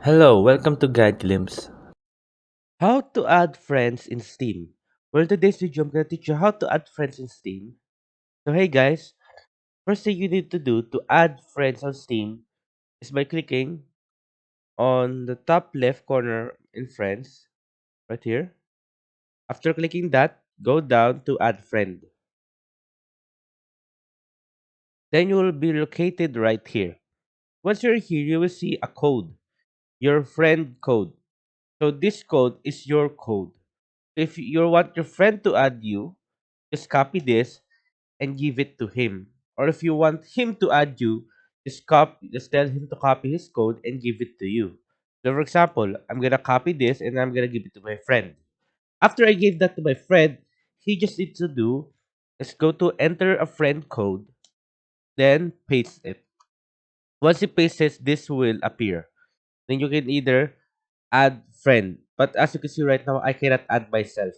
Hello, welcome to Guide Glimpse. How to add friends in Steam. Well, in today's video, I'm going to teach you how to add friends in Steam. So, hey guys, first thing you need to do to add friends on Steam is by clicking on the top left corner in Friends, right here. After clicking that, go down to Add Friend. Then you will be located right here. Once you're here, you will see a code, your friend code. So, this code is your code. If you want your friend to add you, just copy this and give it to him. Or if you want him to add you, just tell him to copy his code and give it to you. So for example, I'm gonna copy this and I'm gonna give it to my friend. After I give that to my friend, he just needs to do is go to enter a friend code, then paste it. Once he pastes it, this will appear. Then you can either add friend. But as you can see right now, I cannot add myself.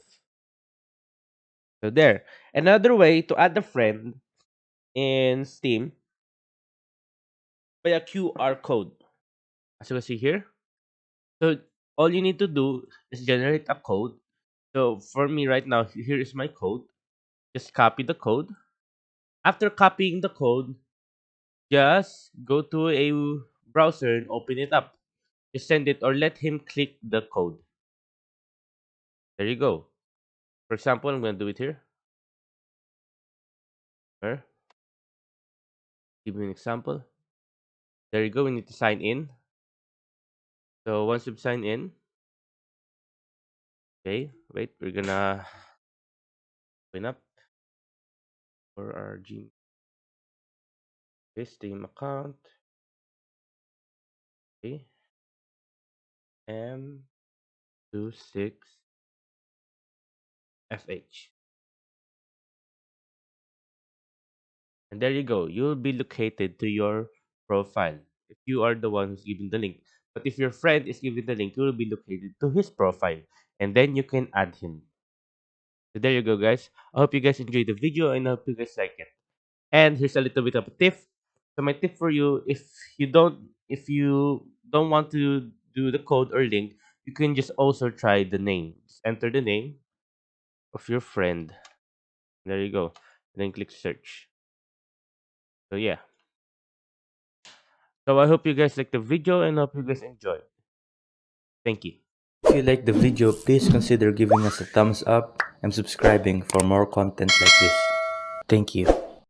So there. Another way to add a friend in Steam by a QR code. As you can see here. So all you need to do is generate a code. So for me right now, here is my code. Just copy the code. After copying the code, just go to a browser and open it up. Just send it or let him click the code. There you go. For example, I'm going to do it here. Here. Give me an example. There you go. We need to sign in. So once you've signed in, okay, wait, we're gonna open up for our Gmail. Okay, Steam account. Okay, M26FH. And there you go. You'll be located to your profile if you are the one who's giving the link. But if your friend is giving the link, you will be located to his profile. And then you can add him. So there you go, guys. I hope you guys enjoyed the video and I hope you guys like it. And here's a little bit of a tip. So my tip for you, if you don't want to do the code or link, you can just also try the name. Just enter the name of your friend. There you go. And then click search. So yeah. So I hope you guys like the video and hope you guys enjoy. Thank you. If you like the video, please consider giving us a thumbs up and subscribing for more content like this. Thank you.